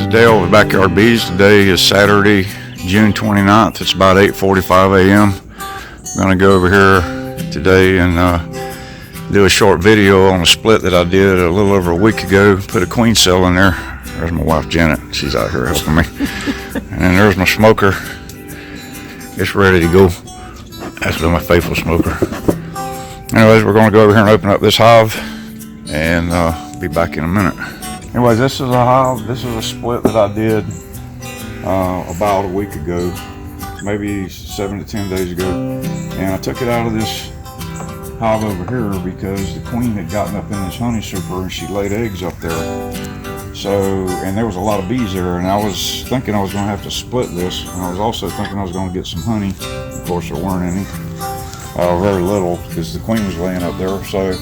Today over the Backyard Bees. Today is Saturday, June 29th. It's about 8:45 a.m. I'm going to go over here today and do a short video on a split that I did a little over a week ago. Put a queen cell in there. There's my wife Janet. She's out here helping me. And then there's my smoker. It's ready to go. That's my faithful smoker. Anyways, we're going to go over here and open up this hive and be back in a minute. Anyways, this is a hive. This is a split that I did about a week ago, maybe 7 to 10 days ago. And I took it out of this hive over here because the queen had gotten up in this honey super and she laid eggs up there. So, and there was a lot of bees there, and I was thinking I was going to have to split this, and I was also thinking I was going to get some honey. Of course, there weren't any, very little, because the queen was laying up there. So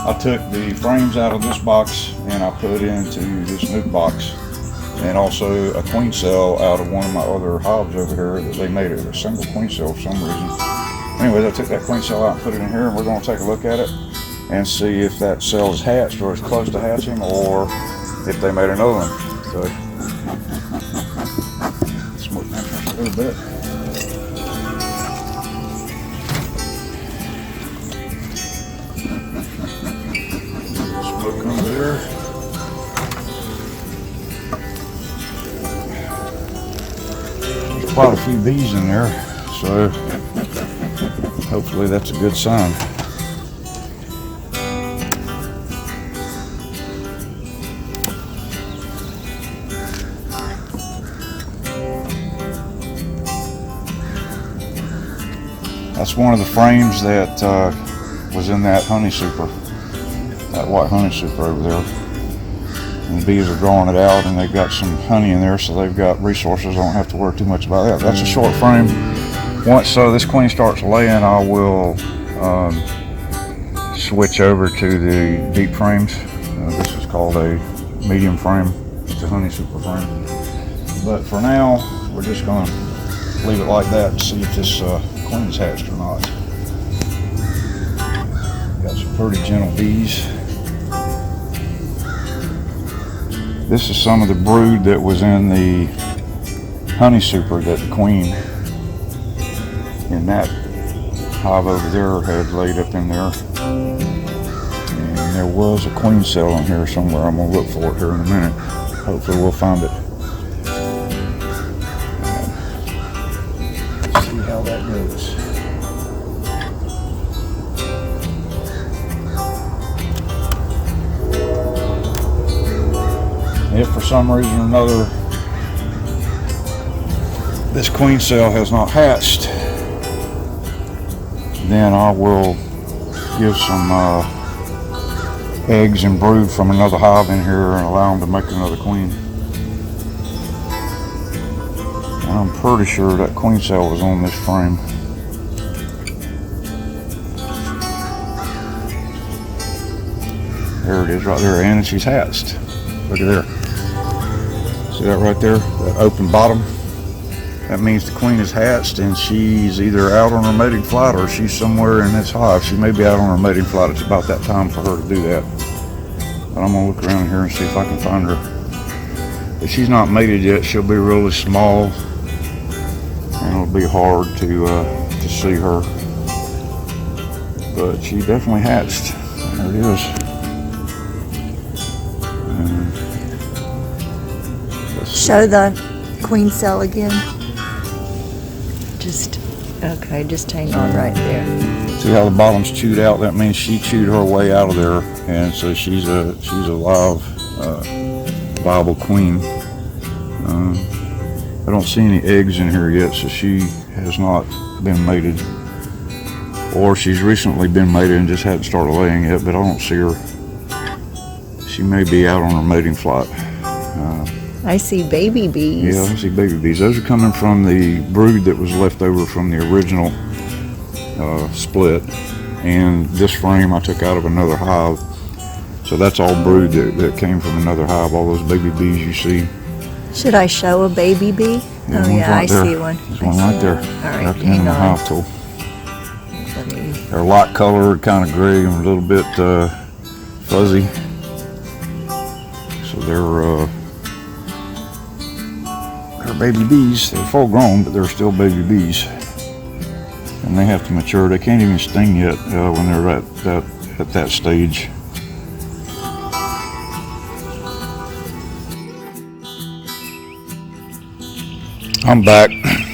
I took the frames out of this box and I put into this new box, and also a queen cell out of one of my other hives over here that they made it a single queen cell for some reason. Anyways, I took that queen cell out and put it in here, and we're going to take a look at it and see if that cell is hatched or is close to hatching, or if they made another one. So, smoke that just a little bit. Smoke over there. There's quite a few bees in there, so hopefully that's a good sign. That's one of the frames that was in that honey super, that white honey super over there. And the bees are drawing it out, and they've got some honey in there, so they've got resources. I don't have to worry too much about that. That's a short frame. Once this queen starts laying, I will switch over to the deep frames. This is called a medium frame. It's a honey super frame. But for now, we're just going to leave it like that and see if this queen's hatched or not. Got some pretty gentle bees. This is some of the brood that was in the honey super that the queen in that hive over there had laid up in there. And there was a queen cell in here somewhere. I'm going to look for it here in a minute. Hopefully we'll find it. See how that goes. If for some reason or another this queen cell has not hatched, then I will give some eggs and brood from another hive in here and allow them to make another queen. And I'm pretty sure that queen cell was on this frame. There it is right there, and she's hatched. Look at there. See that right there? That open bottom? That means the queen is hatched, and she's either out on her mating flight or she's somewhere in this hive. She may be out on her mating flight. It's about that time for her to do that. But I'm going to look around here and see if I can find her. If she's not mated yet, she'll be really small, and it'll be hard to see her. But she definitely hatched. There it is. Show the queen cell again. Just hang on right there. See how the bottom's chewed out? That means she chewed her way out of there, and so she's a live, viable queen. I don't see any eggs in here yet, so she has not been mated, or she's recently been mated and just hadn't started laying yet. But I don't see her. She may be out on her mating flight. I see baby bees. Yeah, I see baby bees. Those are coming from the brood that was left over from the original split. And this frame I took out of another hive. So that's all brood that came from another hive. All those baby bees you see. Should I show a baby bee? Yeah, oh yeah, right I see one. There's one right there. All right, hang on. The hive tool. They're light colored, kind of gray, and a little bit fuzzy. So they're They're baby bees. They're full grown, but they're still baby bees. And they have to mature. They can't even sting yet when they're at that stage. I'm back.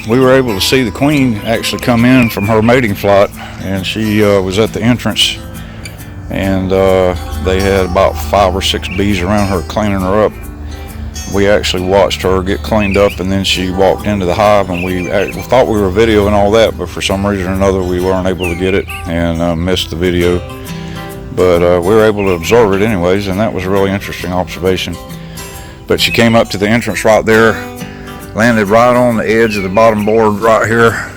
We were able to see the queen actually come in from her mating flight, and she was at the entrance, and they had about 5 or 6 bees around her cleaning her up. We actually watched her get cleaned up, and then she walked into the hive, and we thought we were videoing all that, but for some reason or another we weren't able to get it and missed the video. But we were able to observe it anyways, and that was a really interesting observation. But she came up to the entrance right there, landed right on the edge of the bottom board right here,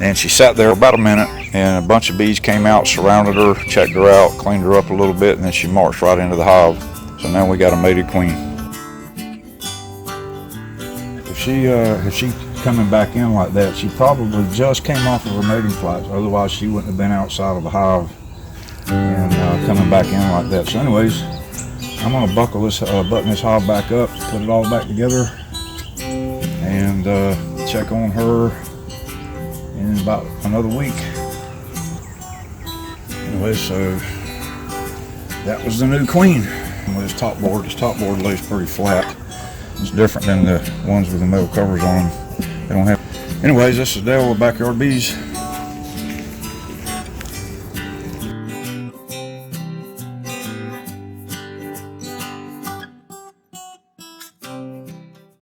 and she sat there about a minute, and a bunch of bees came out, surrounded her, checked her out, cleaned her up a little bit, and then she marched right into the hive. So now we got a mated queen. If she coming back in like that, she probably just came off of her mating flights. Otherwise, she wouldn't have been outside of the hive and coming back in like that. So, anyways, I'm gonna button this hive back up, put it all back together, and check on her in about another week. Anyway, so that was the new queen. This top board lays pretty flat. It's different than the ones with the metal covers on them. They don't have. Anyways, this is Dale with Backyard Bees.